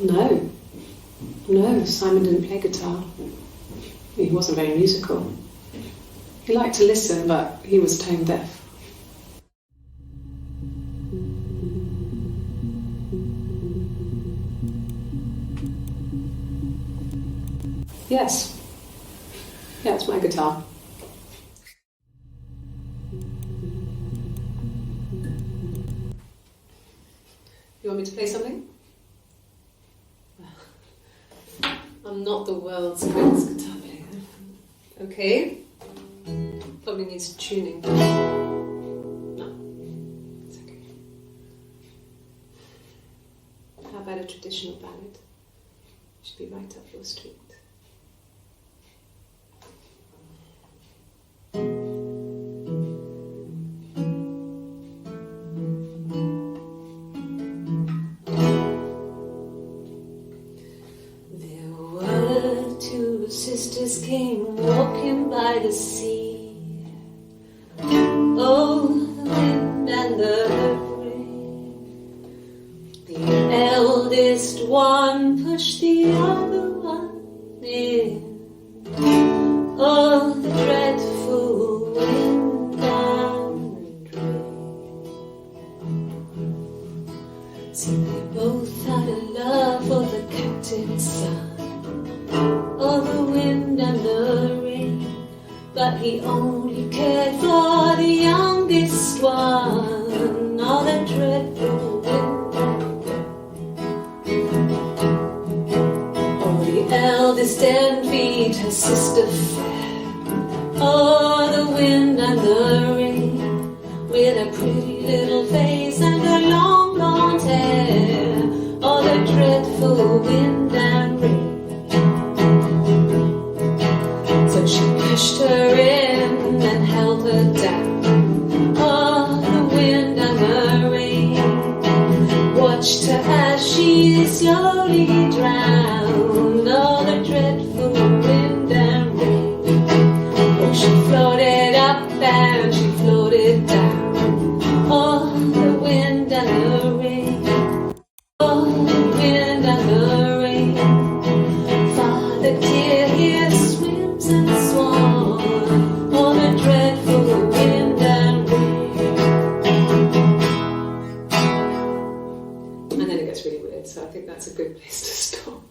No. No, Simon didn't play guitar. He wasn't very musical. He liked to listen, but he was tone deaf. Yes. Yeah, it's my guitar. You want me to play something? I'm not the world's greatest guitar player. Okay. Probably needs tuning. No, it's okay. How about a traditional ballad? Should be right up your street. Sisters came walking by the sea. Oh, the wind and the rain. The eldest one pushed the other one in. Oh, the dreadful wind and rain. See, they both had a love for the captain's son. Oh, the wind and the rain, but he only cared for the youngest one. Oh, the dreadful wind and rain. Oh, the eldest envied her sister fair. Oh, the wind and the rain, with a pretty little face and her long blonde hair. Oh, the dreadful wind and rain. She pushed her in and held her down. Oh, the wind and the rain watched her as she slowly drowned. Oh, the dreadful wind and rain. Oh, she floated up and she floated down. Oh, the wind and the rain. Oh, the wind and the rain. Father dear, here swims and swan. Oh, the dreadful wind and rain. And then it gets really weird, so I think that's a good place to stop.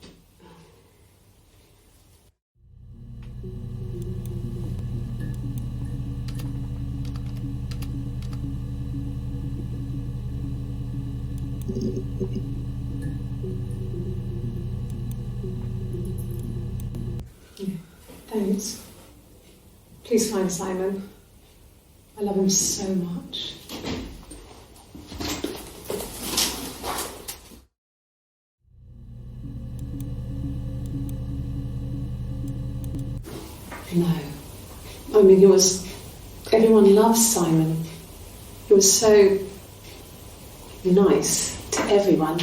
Thanks. Please find Simon. I love him so much. No. I mean, everyone loves Simon. He was so nice to everyone.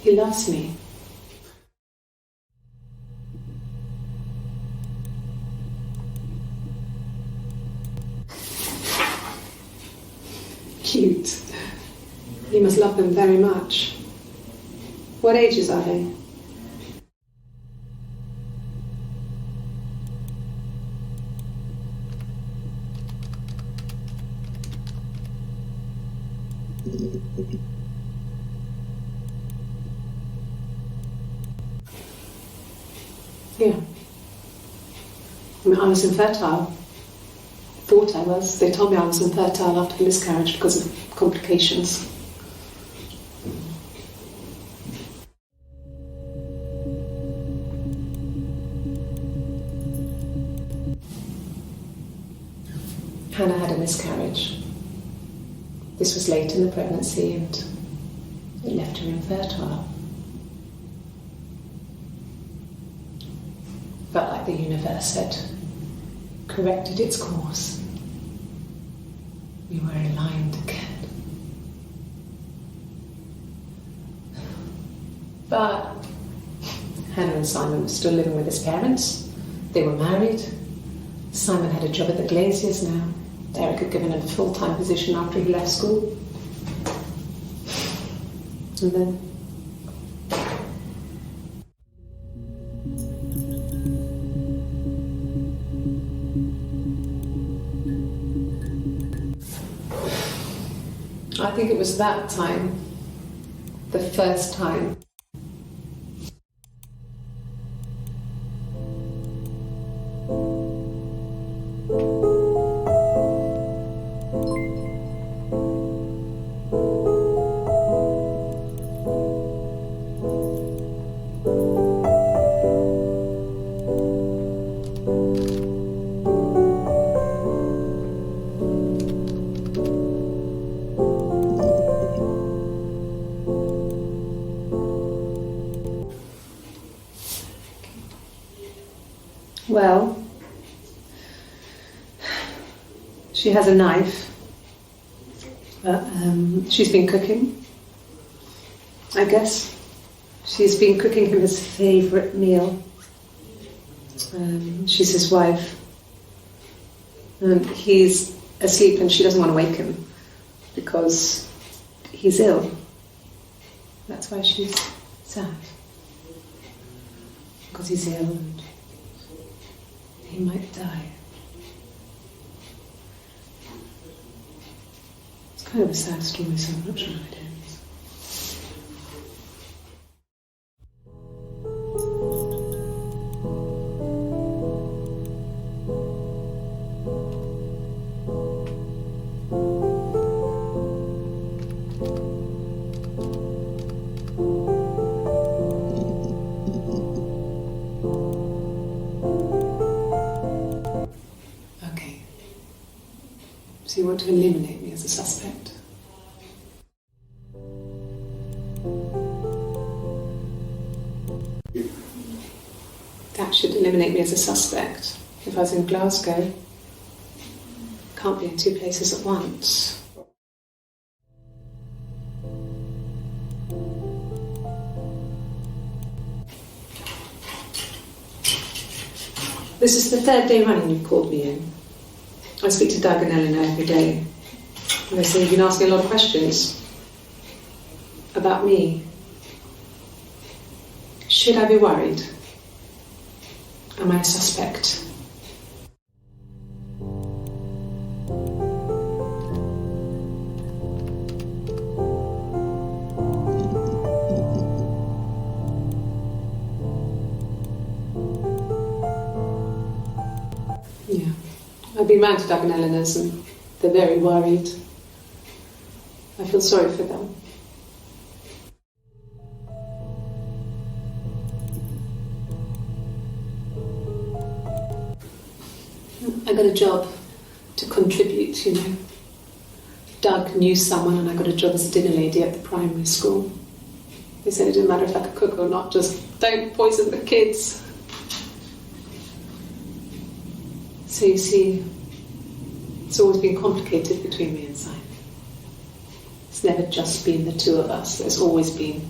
He loves me. Cute. He must love them very much. What ages are they? Yeah. I mean, I was infertile. Thought I was. They told me I was infertile after the miscarriage because of complications. Hannah had a miscarriage. This was late in the pregnancy and it left her infertile. Felt like the universe had corrected its course. We were aligned again. But Hannah and Simon were still living with his parents. They were married. Simon had a job at the Glaziers now. Derek had given him a full-time position after he left school. And then think it was that time, the first time. Well, she has a knife, but she's been cooking, I guess. She's been cooking him his favourite meal. She's his wife. He's asleep and she doesn't want to wake him because he's ill. That's why she's sad. Because he's ill and he might die. It's kind of a sad story, so I'm not sure how it ends. Okay. So you want to eliminate me as a suspect? That should eliminate me as a suspect. If I was in Glasgow, can't be in two places at once. This is the third day running you've called me in. I speak to Doug and Eleanor every day. And they say you've been asking a lot of questions about me. Should I be worried? Am I a suspect? Yeah. I've been round to Doug and Eleanor's and they're very worried. I feel sorry for them. I got a job to contribute, you know. Doug knew someone and I got a job as a dinner lady at the primary school. They said it didn't matter if I could cook or not, just don't poison the kids. So you see, it's always been complicated between me and Simon. It's never just been the two of us, there's always been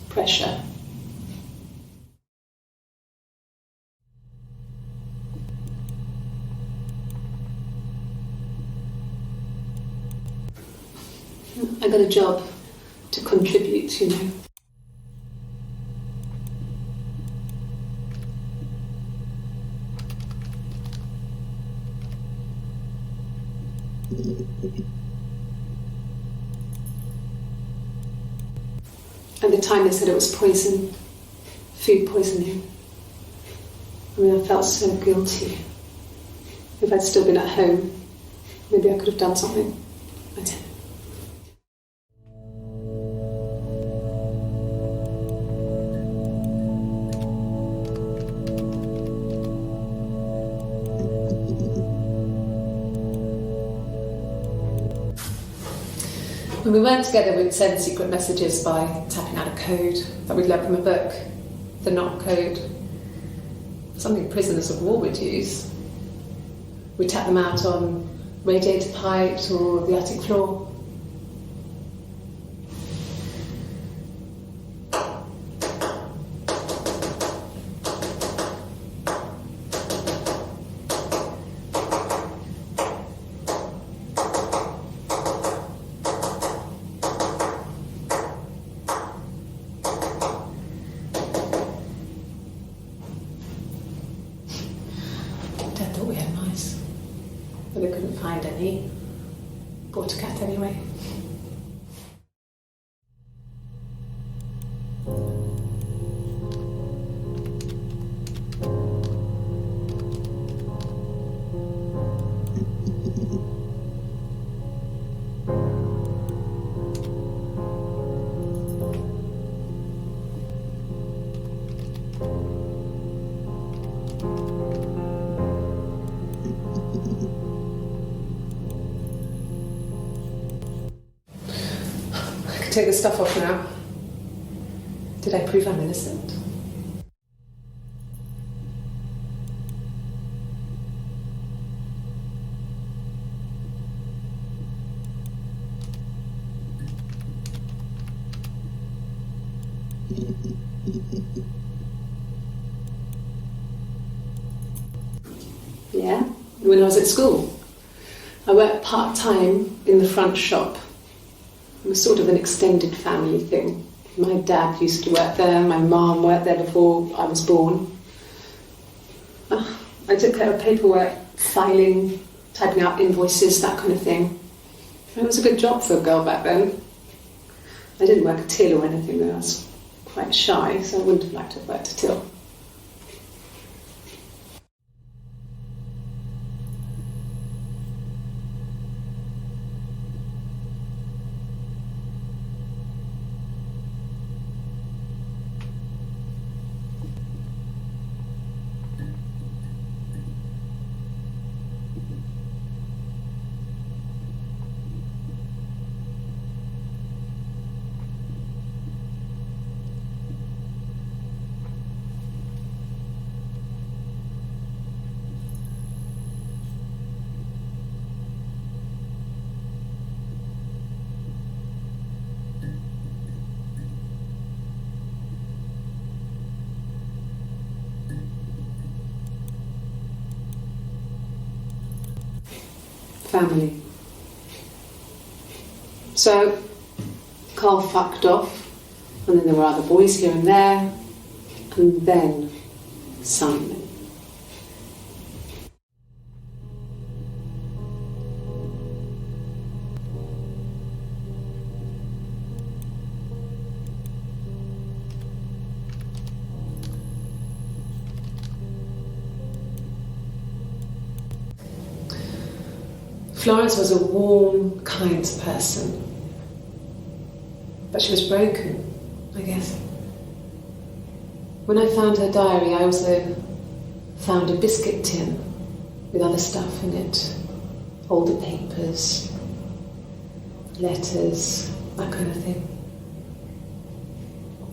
pressure. I got a job to contribute, you know. At the time they said it was poison, food poisoning. I mean, I felt so guilty. If I'd still been at home, maybe I could have done something. I didn't. When we weren't together, we'd send secret messages by tapping out a code that we'd learned from a book, the knock code, something prisoners of war would use. We'd tap them out on radiator pipes or the attic floor. Dad thought we had mice, but they couldn't find any. Bought a cat anyway. take the stuff off now. Did I prove I'm innocent? Yeah, when I was at school. I worked part-time in the front shop. It was sort of an extended family thing. My dad used to work there, my mum worked there before I was born. I took care of paperwork, filing, typing out invoices, that kind of thing. It was a good job for a girl back then. I didn't work a till or anything, though. I was quite shy, so I wouldn't have liked to have worked a till. Family. So, Carl fucked off, and then there were other boys here and there, and then Simon. Florence was a warm, kind person, but she was broken, I guess. When I found her diary, I also found a biscuit tin with other stuff in it, older papers, letters, that kind of thing.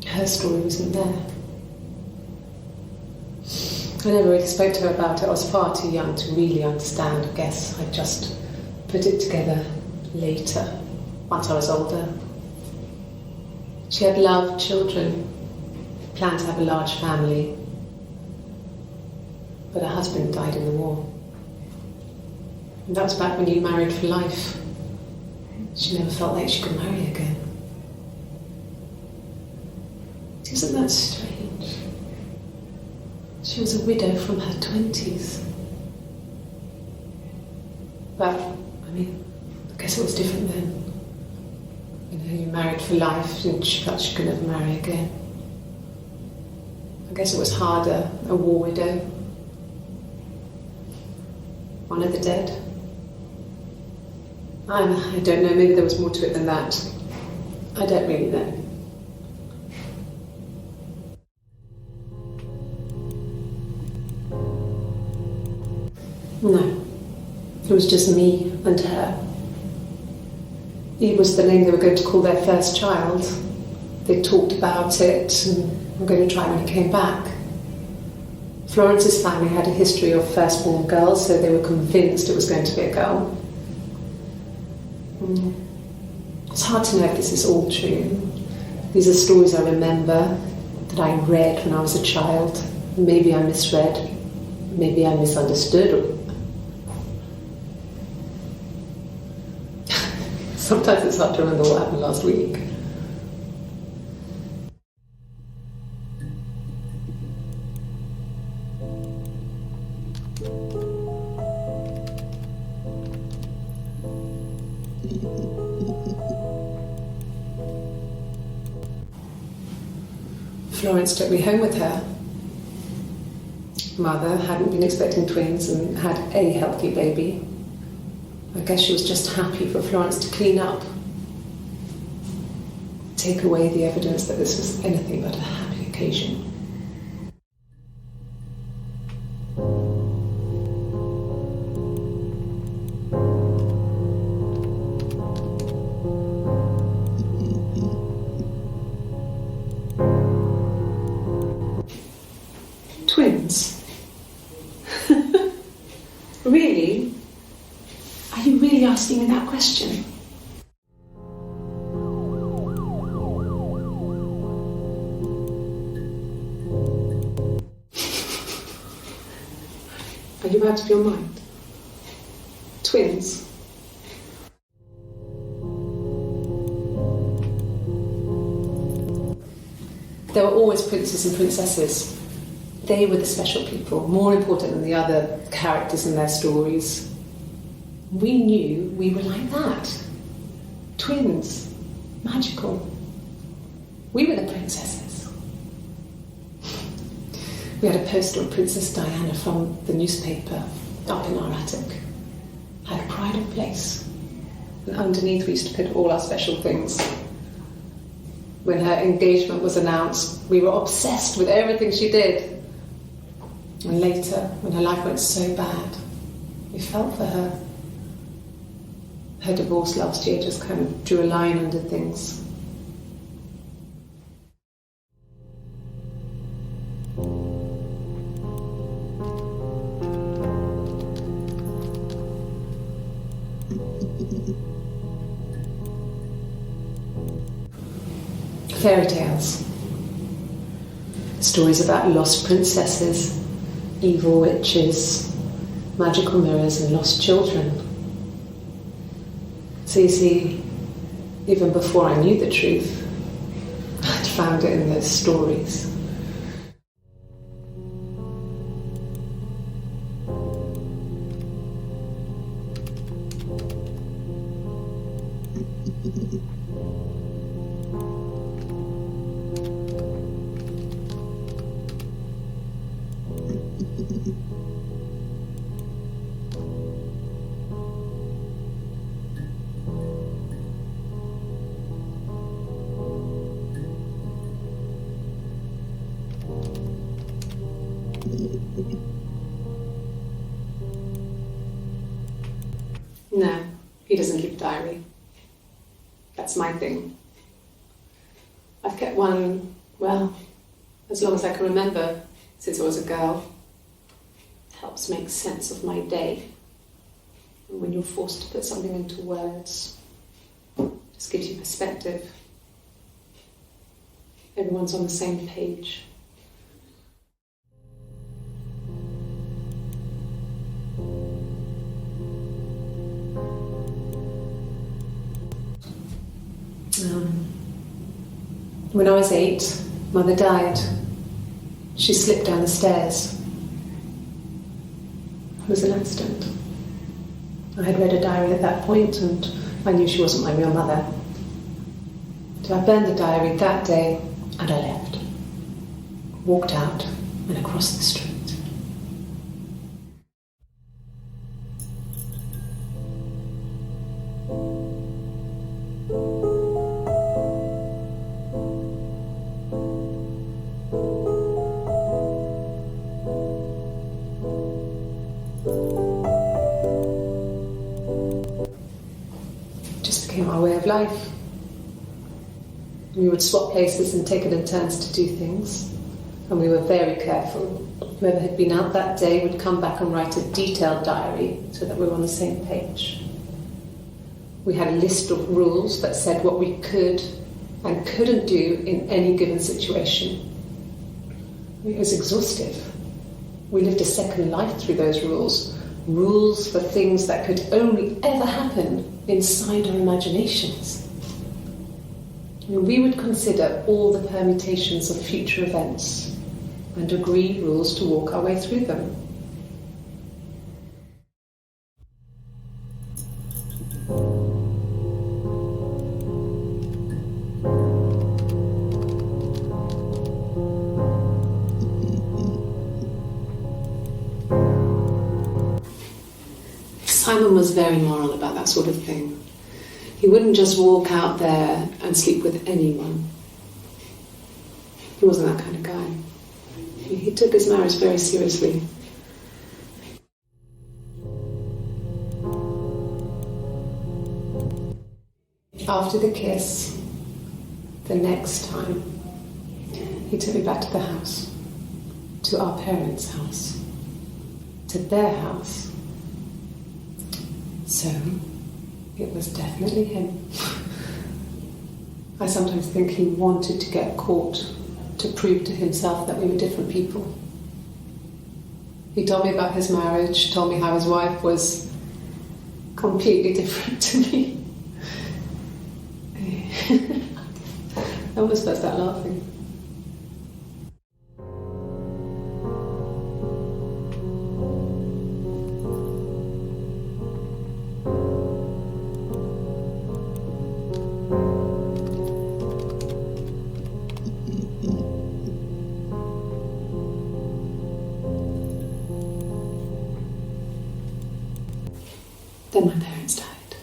Her story wasn't there. I never really spoke to her about it. I was far too young to really understand, I guess. I just put it together later, once I was older. She had loved children, planned to have a large family, but her husband died in the war. And that was back when you married for life. She never felt like she could marry again. Isn't that strange? She was a widow from her 20s. But, I mean, I guess it was different then. You know, you married for life and she felt she could never marry again. I guess it was harder, a war widow. One of the dead. I don't know, maybe there was more to it than that. I don't really know. No, it was just me and her. Eve was the name they were going to call their first child. They talked about it and were going to try when he came back. Florence's family had a history of firstborn girls, so they were convinced it was going to be a girl. It's hard to know if this is all true. These are stories I remember, that I read when I was a child. Maybe I misread, maybe I misunderstood. Sometimes it's hard to remember what happened last week. Florence took me home with her. Mother hadn't been expecting twins and had a healthy baby. I guess she was just happy for Florence to clean up. Take away the evidence that this was anything but a happy occasion. asking me that question? Are you out of your mind? Twins? There were always princes and princesses. They were the special people, more important than the other characters in their stories. We knew we were like that. Twins. Magical. We were the princesses. We had a poster of Princess Diana from the newspaper up in our attic. Had a pride of place. And underneath we used to put all our special things. When her engagement was announced, we were obsessed with everything she did. And later, when her life went so bad, we felt for her. Her divorce last year just kind of drew a line under things. Fairy tales. Stories about lost princesses, evil witches, magical mirrors and lost children. So you see, even before I knew the truth, I'd found it in those stories. No, he doesn't keep a diary. That's my thing. I've kept one, well, as long as I can remember, since I was a girl. It helps make sense of my day. And when you're forced to put something into words, it just gives you perspective. Everyone's on the same page. When I was 8, Mother died. She slipped down the stairs. It was an accident. I had read a diary at that point and I knew she wasn't my real mother. So I burned the diary that day and I left. Walked out and across the street. Became our way of life. We would swap places and take it in turns to do things, and we were very careful. Whoever had been out that day would come back and write a detailed diary so that we were on the same page. We had a list of rules that said what we could and couldn't do in any given situation. It was exhaustive. We lived a second life through those rules. Rules for things that could only ever happen inside our imaginations. We would consider all the permutations of future events and agree rules to walk our way through them. Simon was very moral about that sort of thing. He wouldn't just walk out there and sleep with anyone. He wasn't that kind of guy. He took his marriage very seriously. After the kiss, the next time, he took me back to the house, to our parents' house, to their house. So, it was definitely him. I sometimes think he wanted to get caught to prove to himself that we were different people. He told me about his marriage, told me how his wife was completely different to me. I almost burst out laughing. Then my parents died.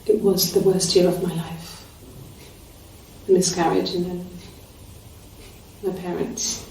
It was the worst year of my life. A miscarriage and then my parents.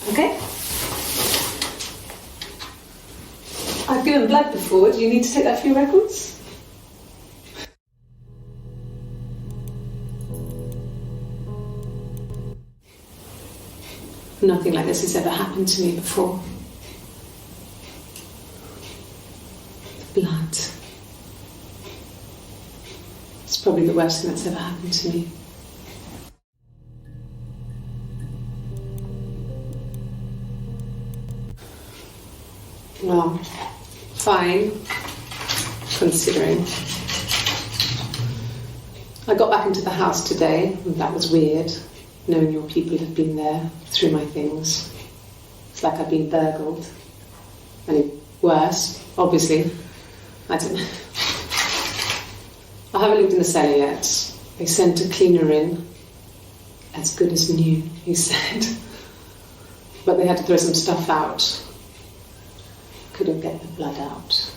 Okay. I've given blood before. Do you need to take that for your records? Nothing like this has ever happened to me before. Blood. It's probably the worst thing that's ever happened to me. Well, fine, considering. I got back into the house today, and that was weird, knowing your people had been there through my things. It's like I've been burgled. And worse, obviously. I don't know. I haven't lived in the cellar yet. They sent a cleaner in. As good as new, he said. But they had to throw some stuff out. Couldn't get the blood out.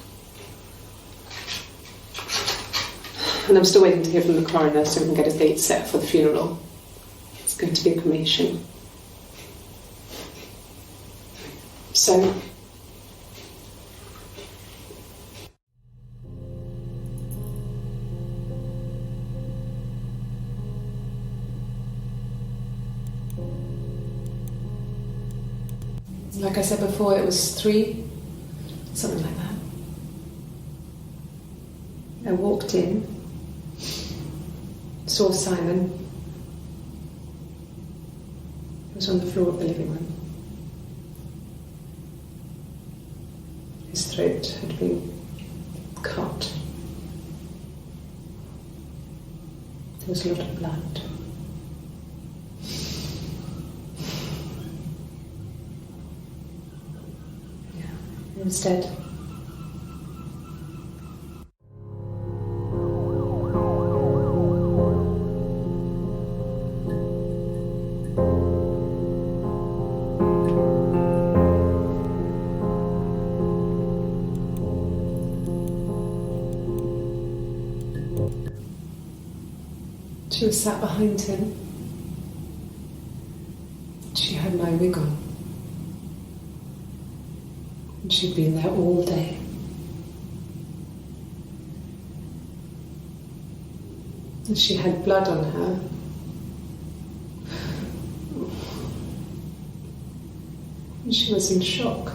And I'm still waiting to hear from the coroner so we can get a date set for the funeral. It's going to be a cremation. So, like I said before, it was 3, something like that. I walked in, saw Simon. He was on the floor of the living room. His throat had been cut. There was a lot of blood. He was dead. She was sat behind him. She had my wig on. And she'd been there all day. And she had blood on her. And she was in shock.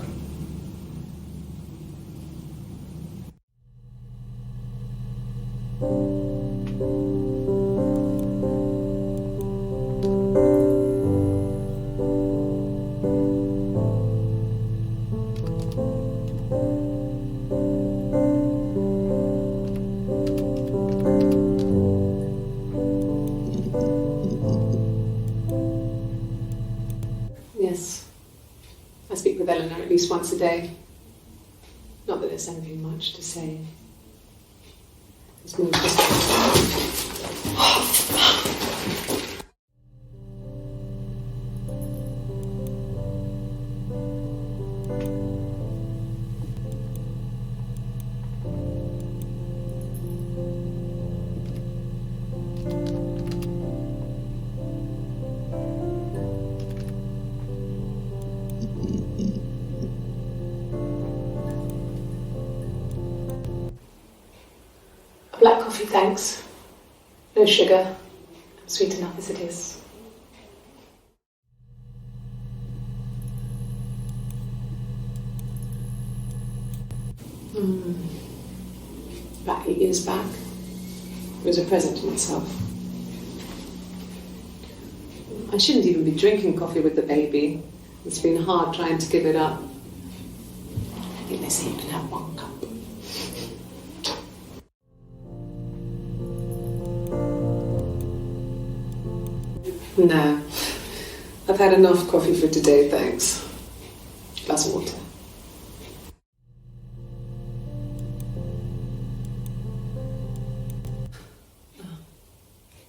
Yes, I speak with Eleanor at least once a day. Not that there's anything much to say. It's more just... Black coffee, thanks. No sugar. Sweet enough as it is. About 8 years back, it was a present to myself. I shouldn't even be drinking coffee with the baby. It's been hard trying to give it up. I think they say you can have 1 cup. No, I've had enough coffee for today, thanks. Glass of water.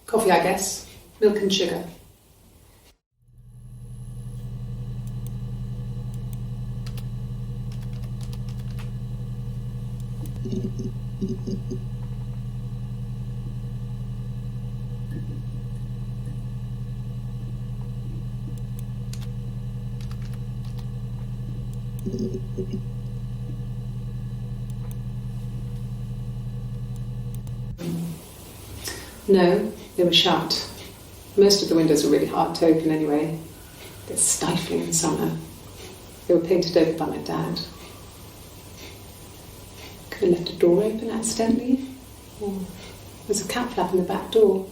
Coffee, I guess. Milk and sugar. No, they were shut. Most of the windows were really hard to open anyway. They're stifling in summer. They were painted over by my dad. Could have left a door open accidentally. Or there's a cat flap in the back door.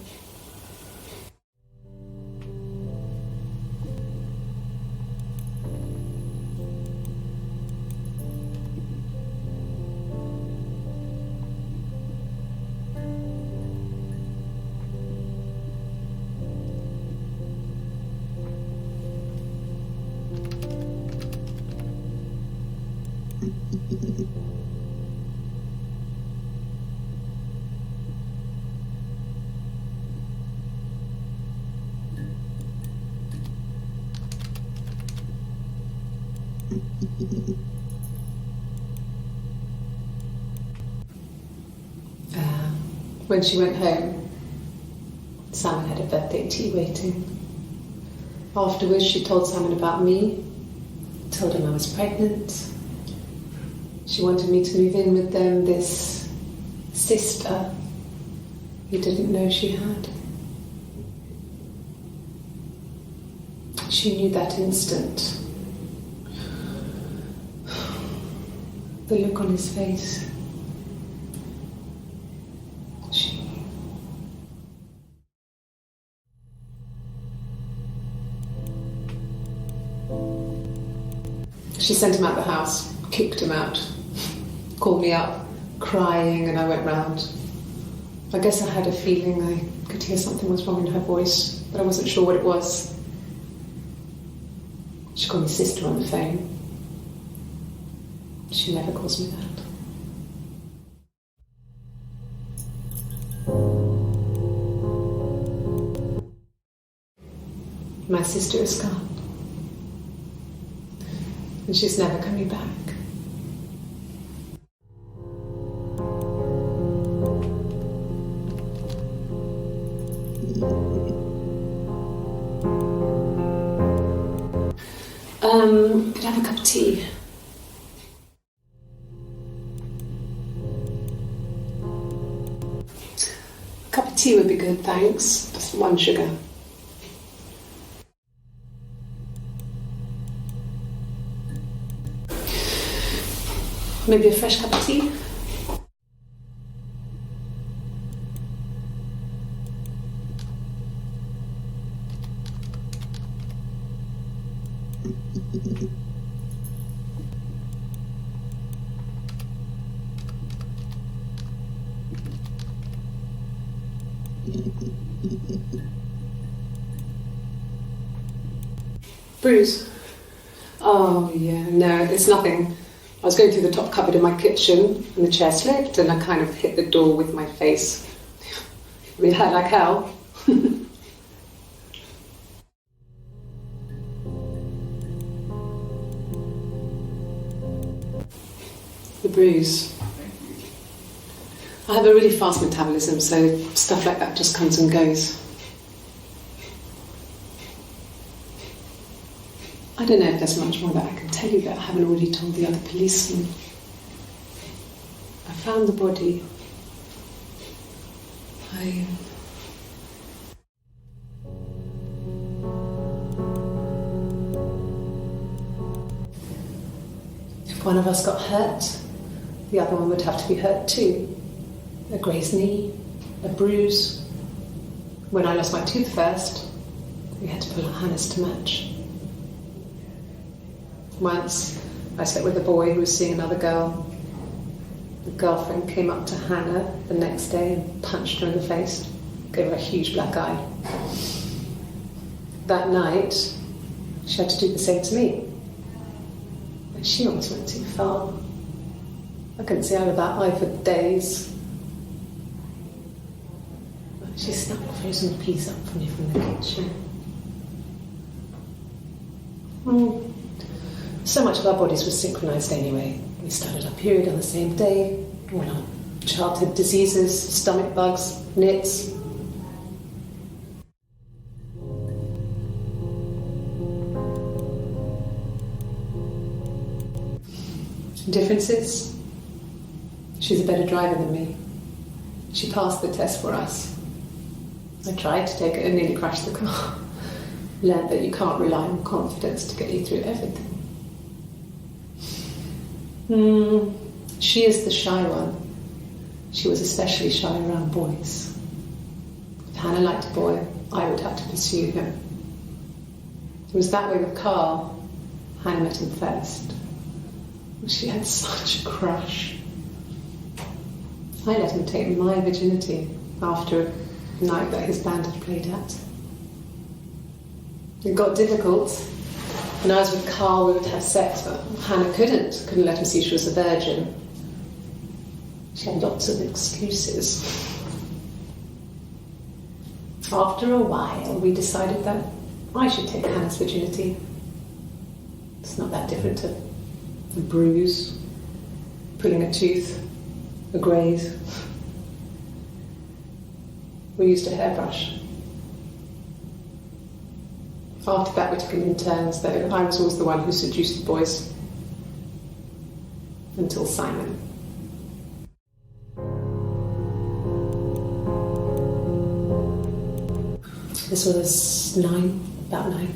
When she went home, Simon had a birthday tea waiting. Afterwards, she told Simon about me, told him I was pregnant. She wanted me to move in with them, this sister he didn't know she had. She knew that instant. The look on his face. She sent him out of the house, kicked him out, called me up, crying, and I went round. I guess I had a feeling I could hear something was wrong in her voice, but I wasn't sure what it was. She called me sister on the phone. She never calls me that. My sister is gone. And she's never coming back. Could I have a cup of tea? A cup of tea would be good, thanks. Just 1 sugar. Maybe a fresh cup of tea? Bruise? Oh yeah, no, it's nothing. I was going through the top cupboard in my kitchen and the chair slipped and I kind of hit the door with my face. It hurt like hell. The bruise. I have a really fast metabolism, so stuff like that just comes and goes. I don't know if there's much more that I can tell you that I haven't already told the other policemen. I found the body. If one of us got hurt, the other one would have to be hurt too. A grazed knee, a bruise. When I lost my tooth first, we had to pull out Hannah's to match. Once, I slept with a boy who was seeing another girl. The girlfriend came up to Hannah the next day and punched her in the face, gave her a huge black eye. That night, she had to do the same to me. And she almost went too far. I couldn't see out of that eye for days. She snuck frozen peas up for me from the kitchen. So much of our bodies was synchronised anyway. We started our period on the same day. All our childhood diseases, stomach bugs, nits. Differences? She's a better driver than me. She passed the test for us. I tried to take it and nearly crashed the car. Learned that you can't rely on confidence to get you through everything. She is the shy one. She was especially shy around boys. If Hannah liked a boy, I would have to pursue him. It was that way with Carl. Hannah met him first. She had such a crush. I let him take my virginity after a night that his band had played at. It got difficult. When I was with Carl, we would have sex, but Hannah couldn't let him see she was a virgin. She had lots of excuses. After a while, we decided that I should take Hannah's virginity. It's not that different to a bruise, pulling a tooth, a graze. We used a hairbrush. After that, we took it in turns, though. I was always the one who seduced the boys. Until Simon. This was about 9.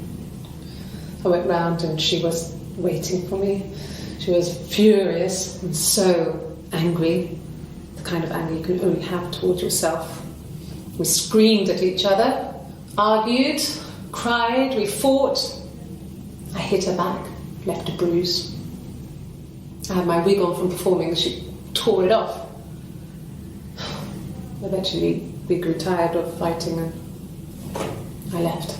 I went round and she was waiting for me. She was furious and so angry, the kind of anger you can only have towards yourself. We screamed at each other, argued, cried, we fought. I hit her back, left a bruise. I had my wig on from performing and she tore it off. Eventually, we grew tired of fighting and I left.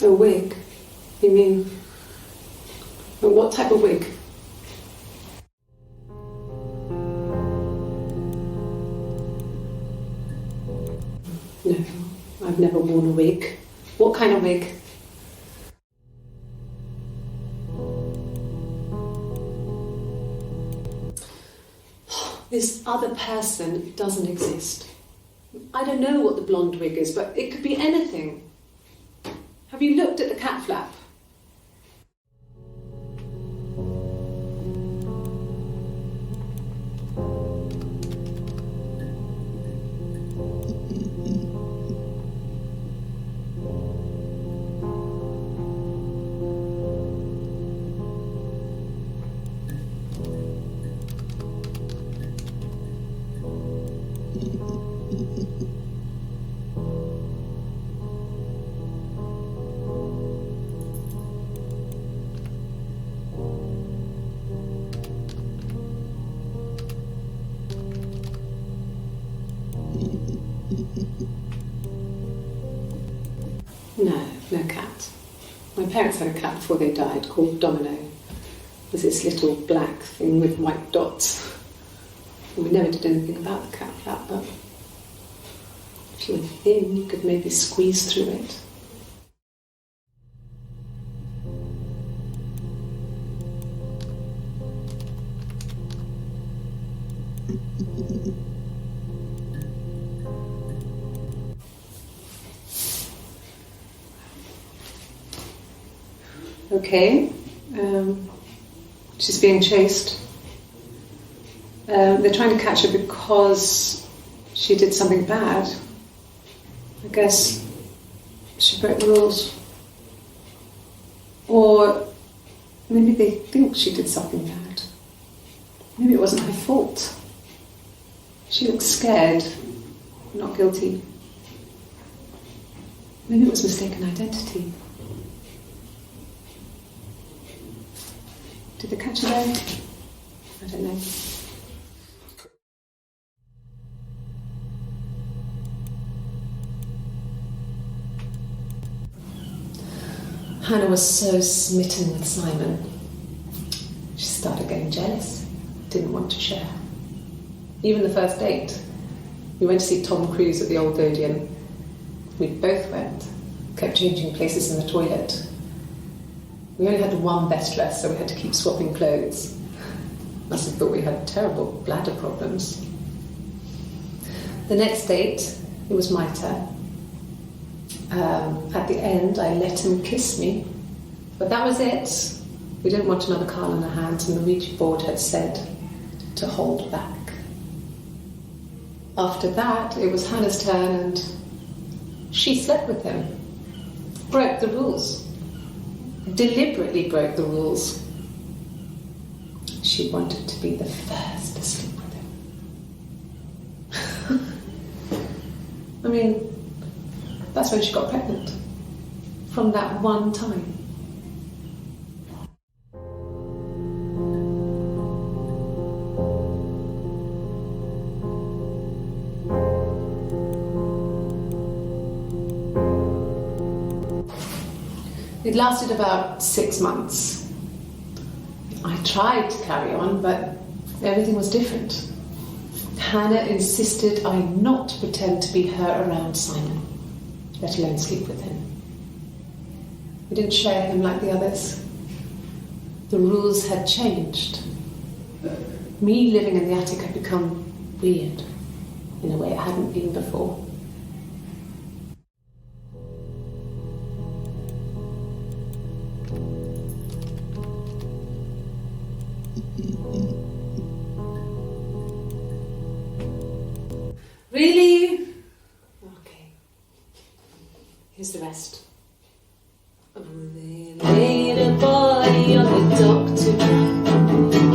A wig? You mean, what type of wig? No, I've never worn a wig. What kind of wig? This other person doesn't exist. I don't know what the blonde wig is, but it could be anything. Have you looked at the cat flap? No cat. My parents had a cat before they died called Domino. was this little black thing with white dots. And we never did anything about the cat flap, but if you were thin, you could maybe squeeze through it. Okay, she's being chased. They're trying to catch her because she did something bad. I guess she broke the rules. Or maybe they think she did something bad. Maybe it wasn't her fault. She looks scared, not guilty. Maybe it was mistaken identity. Did they catch her there? I don't know. Hannah was so smitten with Simon. She started getting jealous, didn't want to share. Even the first date, we went to see Tom Cruise at the Old Odeon. We both went, kept changing places in the toilet. We only had one best dress, so we had to keep swapping clothes. Must have thought we had terrible bladder problems. The next date, it was my turn. At the end, I let him kiss me, but that was it. We didn't want another Carl in our hands, and the Ouija board had said to hold back. After that, it was Hannah's turn, and she slept with him. Broke the rules. Deliberately broke the rules. She wanted to be the first to sleep with him. I mean, that's when she got pregnant. From that one time. It lasted about 6 months. I tried to carry on, but everything was different. Hannah insisted I not pretend to be her around Simon, let alone sleep with him. We didn't share him like the others. The rules had changed. Me living in the attic had become weird in a way it hadn't been before. Really? Okay. Here's the rest. They laid a body on the doctor,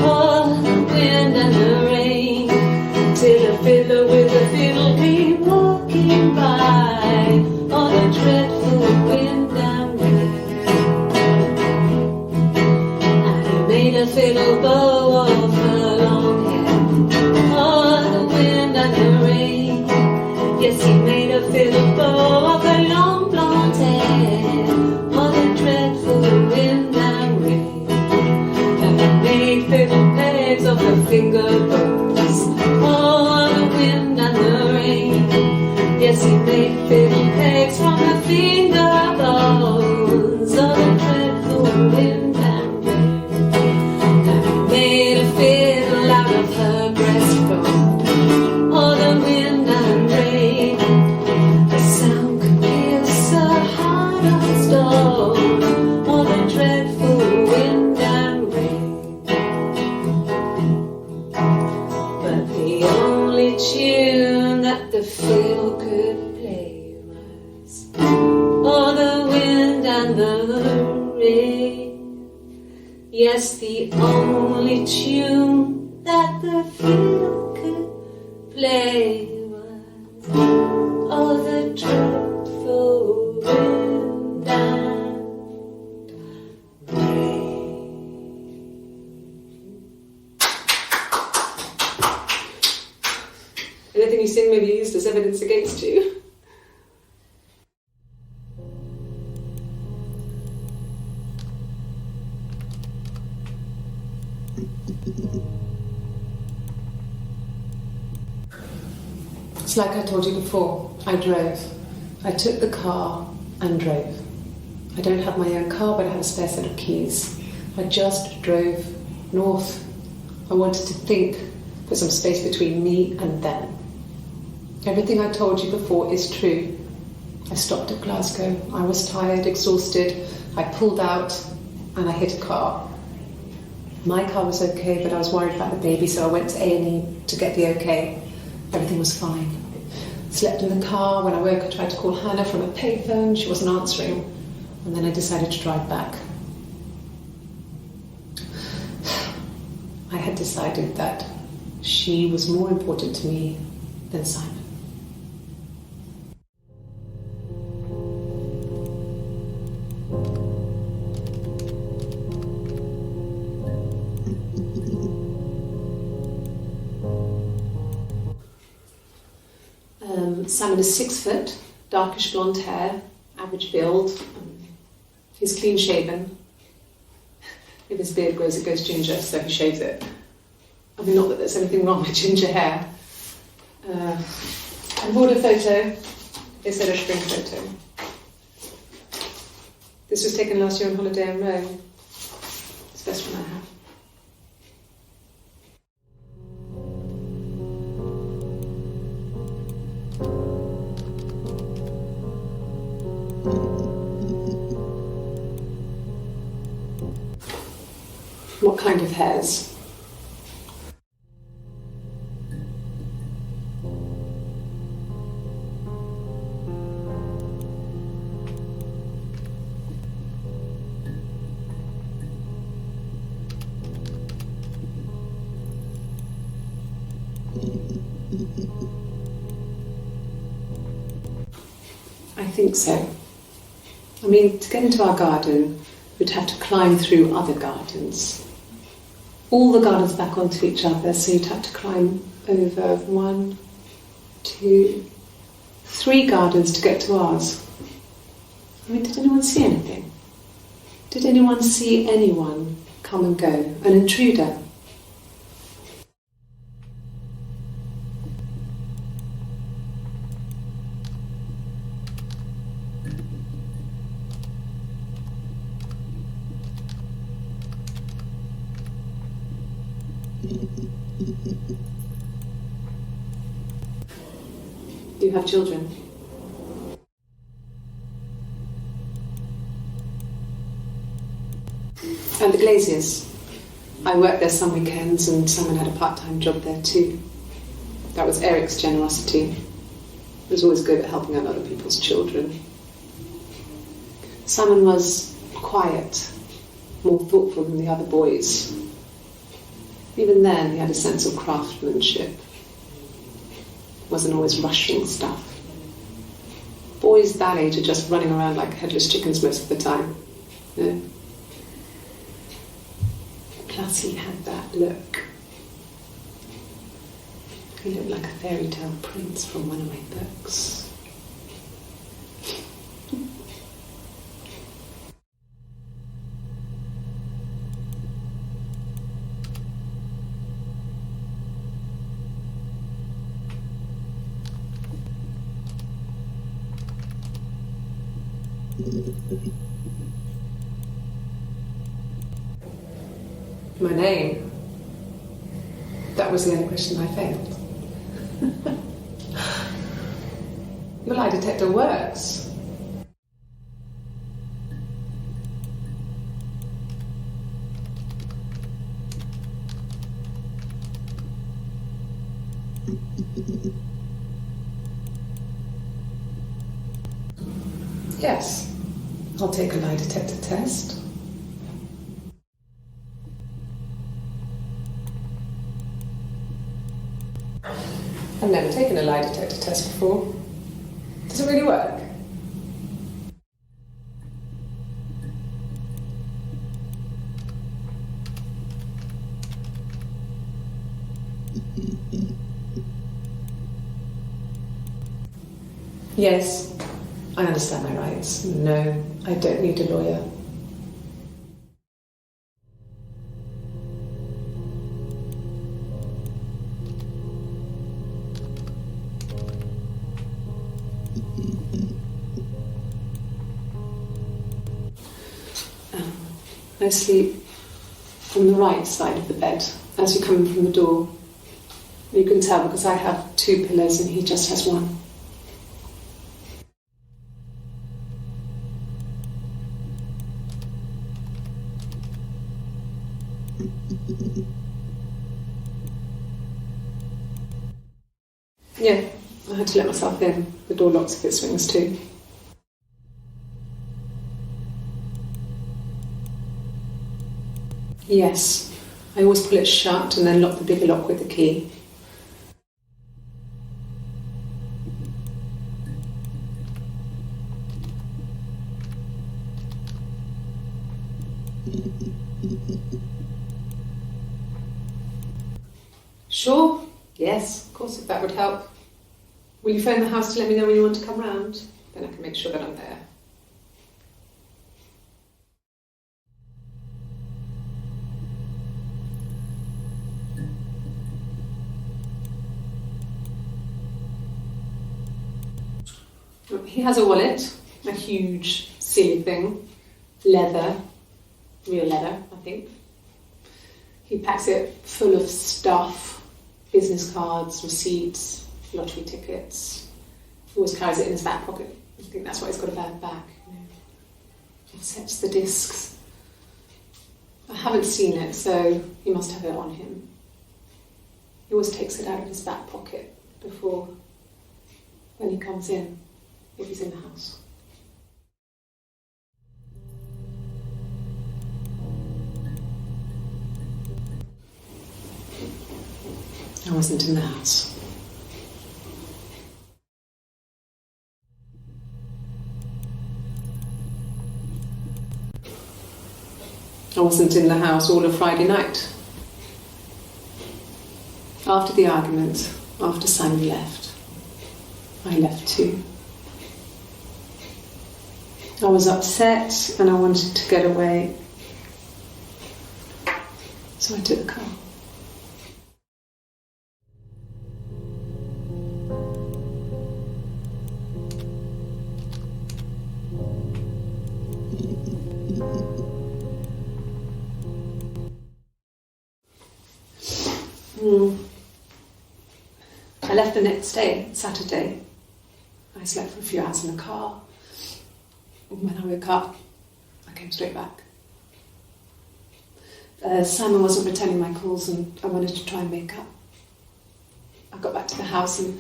all the wind and the rain, till a fiddler with a fiddle came walking by, on a dreadful wind and rain. And he made a fiddle bow of her long hair, all the wind and the rain. Yes, he made a fiddle bow of her long blonde hair, on the dreadful wind and rain. And he made fiddle pegs of her finger bones, on the wind and the rain. Yes, he made fiddle pegs from her finger bones, on the dreadful wind and rain. And he made a fiddle out of her breastbone, on the wind and rain. The sound could pierce her heart of stone, on the dreadful wind and rain. But the only tune that the fiddle could play was, oh, the wind and the rain. Yes, the only tune that the fiddle could play was, oh, the dreadful wind and rain. Anything you sing may be used as evidence against you. It's like I told you before, I drove. I took the car and drove. I don't have my own car, but I have a spare set of keys. I just drove north. I wanted to think, put some space between me and them. Everything I told you before is true. I stopped at Glasgow. I was tired, exhausted. I pulled out and I hit a car. My car was okay, but I was worried about the baby, so I went to A&E to get the okay. Everything was fine. Slept in the car. When I woke, I tried to call Hannah from a payphone. She wasn't answering. And then I decided to drive back. I had decided that she was more important to me than Simon. Simon is 6 foot, darkish blonde hair, average build. He's clean shaven. If his beard grows, it goes ginger, so he shaves it. I mean, not that there's anything wrong with ginger hair. I bought a photo. It's a spring photo. This was taken last year on holiday in Rome. It's the best one I have. What kind of hairs? I think so. I mean, to get into our garden, we'd have to climb through other gardens. All the gardens back onto each other, so you'd have to climb over 1, 2, 3 gardens to get to ours. I mean, did anyone see anything? Did anyone see anyone come and go? An intruder? Do you have children? And the Glaziers. I worked there some weekends and someone had a part-time job there too. That was Eric's generosity. He was always good at helping out other people's children. Simon was quiet, more thoughtful than the other boys. Even then, he had a sense of craftsmanship. Wasn't always rushing stuff. Boys that age are just running around like headless chickens most of the time. You know? Plus he had that look. He looked like a fairy tale prince from one of my books. My name? That was the only question I failed. Your lie detector works. Yes, I'll take a lie detector test. I've never taken a lie detector test before. Does it really work? Yes, I understand my rights. No, I don't need a lawyer. I sleep on the right side of the bed as you come in from the door. You can tell because I have 2 pillows and he just has 1. Yeah, I had to let myself in. The door locks if it swings too. Yes, I always pull it shut and then lock the bigger lock with the key. Sure? Yes, of course, if that would help. Will you phone the house to let me know when you want to come round? Then I can make sure that I'm there. He has a wallet, a huge, silly thing, leather, real leather, I think. He packs it full of stuff, business cards, receipts, lottery tickets. He always carries it in his back pocket. I think that's why he's got a bad back. He sets the discs. I haven't seen it, so he must have it on him. He always takes it out of his back pocket before, when he comes in, if he's in the house. I wasn't in the house. I wasn't in the house all of Friday night. After the argument, after Simon left, I left too. I was upset and I wanted to get away, so I took the car. I left the next day, Saturday. I slept for a few hours in the car. When I woke up, I came straight back. Simon wasn't returning my calls and I wanted to try and make up. I got back to the house and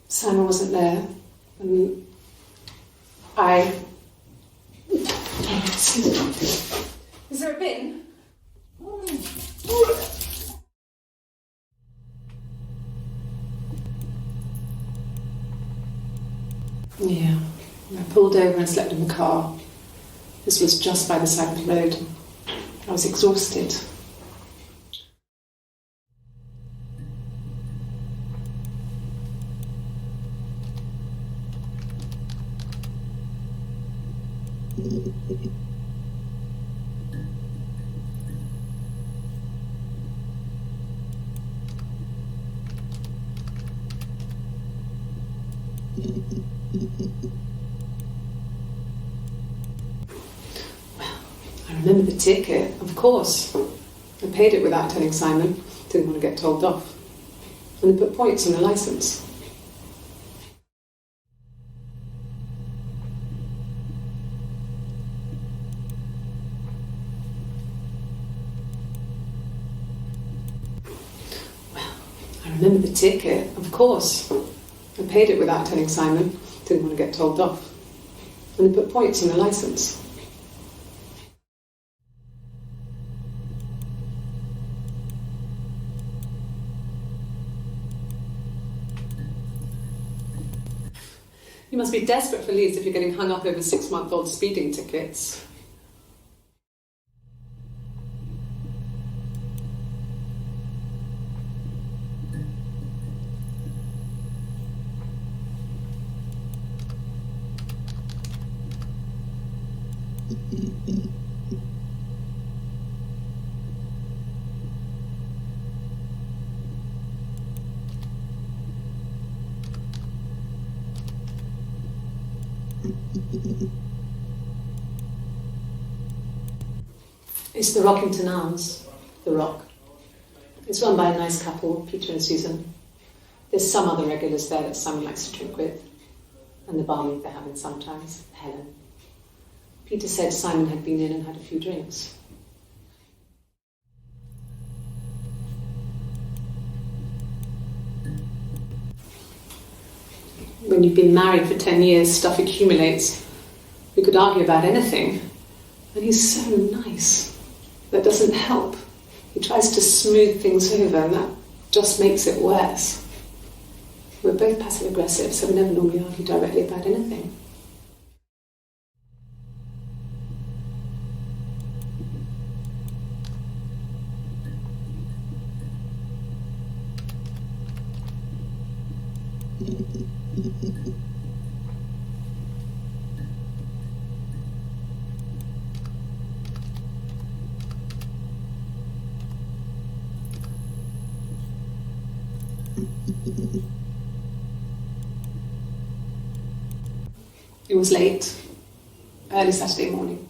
Simon wasn't there. And Is there a bin? Yeah, I pulled over and slept in the car. This was just by the side of the road. I was exhausted. I remember the ticket, of course. I paid it without telling Simon. Didn't want to get told off. And they put points on the licence. Well, I remember the ticket, of course. I paid it without telling Simon. Didn't want to get told off. And they put points on the licence. You must be desperate for leads if you're getting hung up over 6-month-old speeding tickets. It's the Rockington Arms, The Rock. It's run by a nice couple, Peter and Susan. There's some other regulars there that Simon likes to drink with, and the barmaid they're having sometimes, Helen. Peter said Simon had been in and had a few drinks. When you've been married for 10 years, stuff accumulates. We could argue about anything. And he's so nice. That doesn't help. He tries to smooth things over, and that just makes it worse. We're both passive-aggressive, so we never normally argue directly about anything. It was late, early Saturday morning.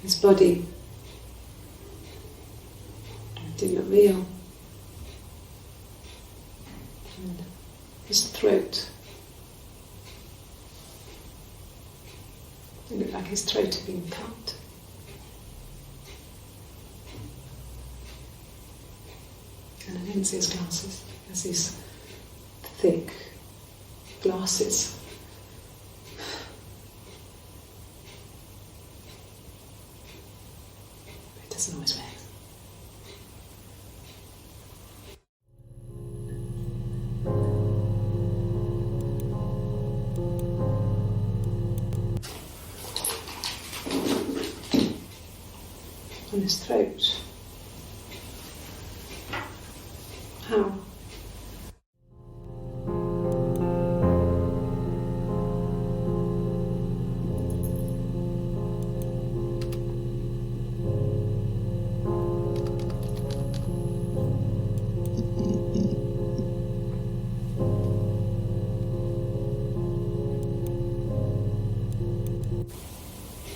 His body didn't look real. And his throat, it looked like his throat had been cut. And I didn't see his glasses. There's these thick glasses. Doesn't always wear. On his throat. How?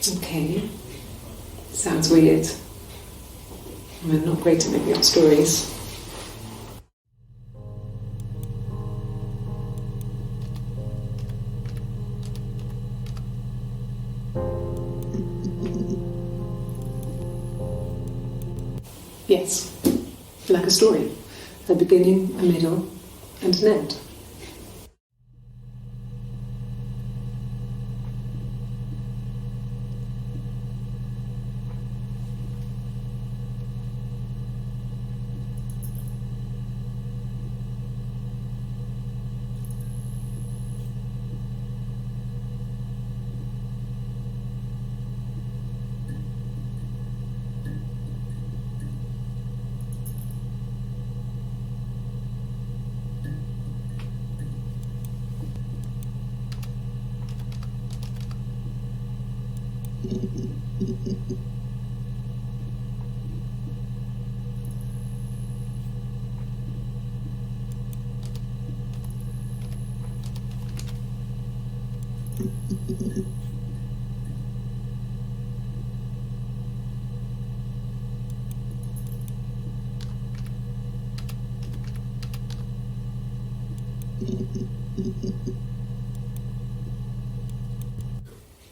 Okay, sounds weird. I'm not great at making up stories. Yes, like a story. A beginning, a middle, and an end.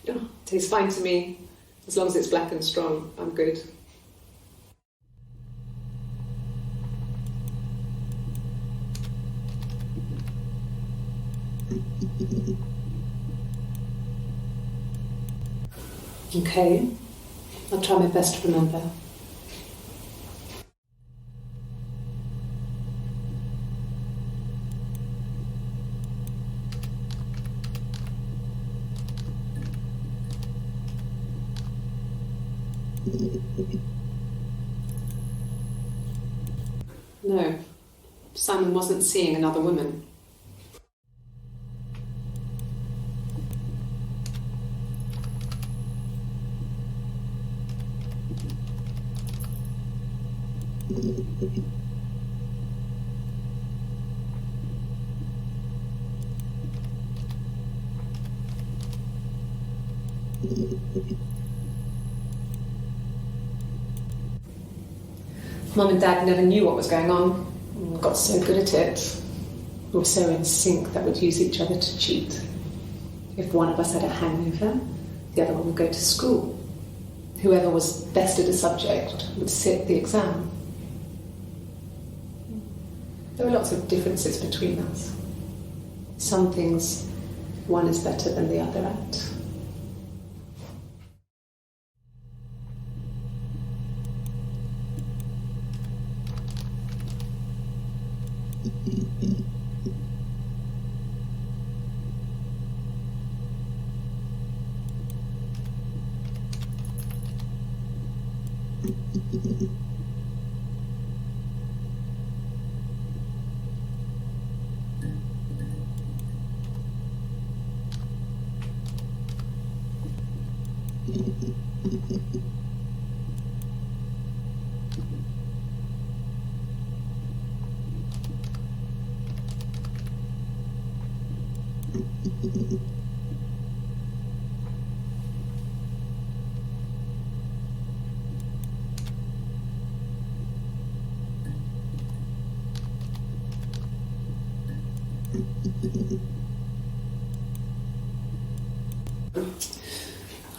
Oh, tastes fine to me. As long as it's black and strong, I'm good. Okay, I'll try my best to remember. No, Simon wasn't seeing another woman. Mum and Dad never knew what was going on. We got so good at it. We were so in sync that we'd use each other to cheat. If one of us had a hangover, the other one would go to school. Whoever was best at a subject would sit the exam. There were lots of differences between us. Some things one is better than the other at.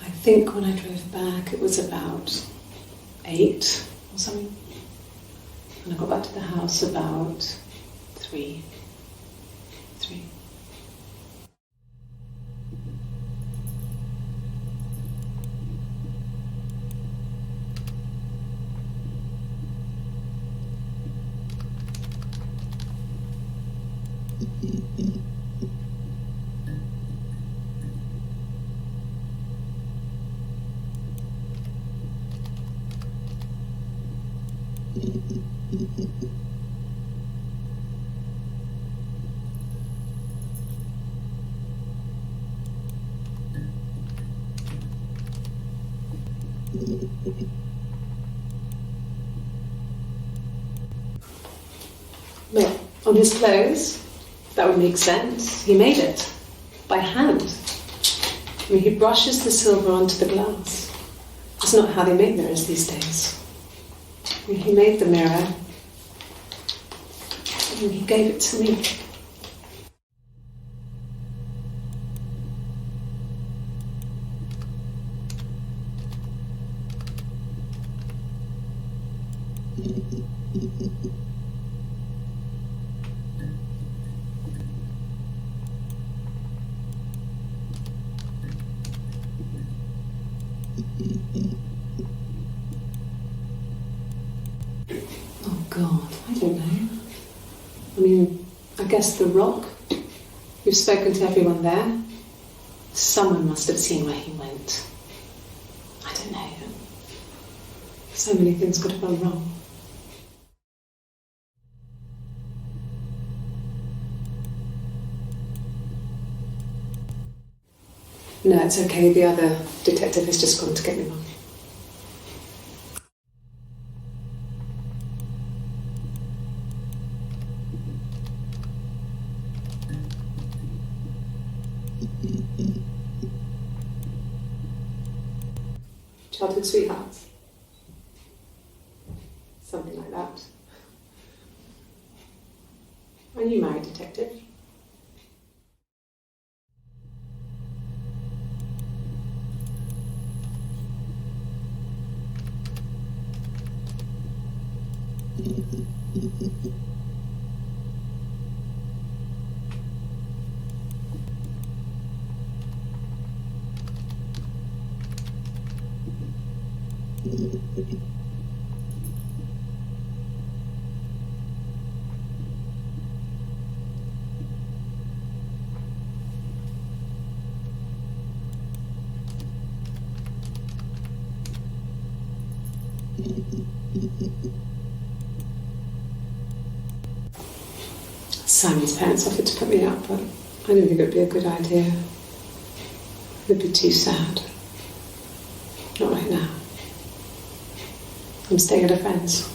I think when I drove back it was about 8 or something, and I got back to the house about 3. Well, on his clothes, that would make sense. He made it by hand. I mean, he brushes the silver onto the glass. That's not how they make mirrors these days. I mean, he made the mirror and he gave it to me. Oh God, I don't know. I mean, I guess the Rock. We've spoken to everyone there. Someone must have seen where he went. I don't know. So many things could have gone wrong. No, it's okay. The other detective has just gone to get me one. Childhood sweethearts. Something like that. Are you married, detective? Simon's parents offered to put me up, but I didn't think it would be a good idea. It would be too sad. Not right now. I'm staying at a friend's.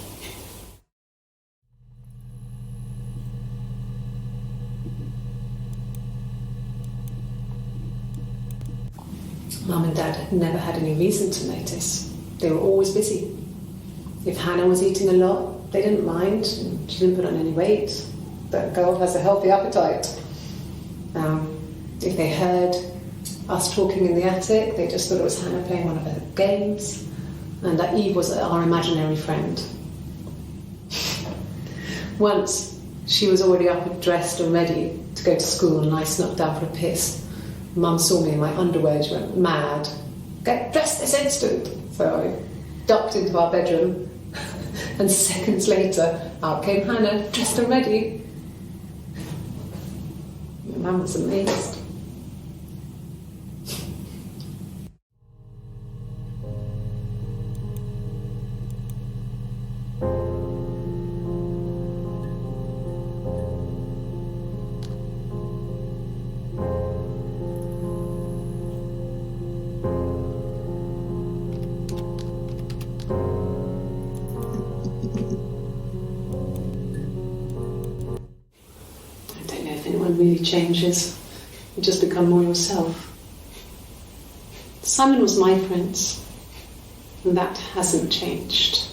Mum and Dad had never had any reason to notice. They were always busy. If Hannah was eating a lot, they didn't mind. She didn't put on any weight. That girl has a healthy appetite. If they heard us talking in the attic, they just thought it was Hannah playing one of her games, and that Eve was our imaginary friend. Once, she was already up and dressed and ready to go to school, and I snuck down for a piss. Mum saw me in my underwear, she went mad. Get dressed this instant! So I ducked into our bedroom, and seconds later, out came Hannah, dressed and ready. Mum was amazed. Really changes. You just become more yourself. Simon was my prince, and that hasn't changed.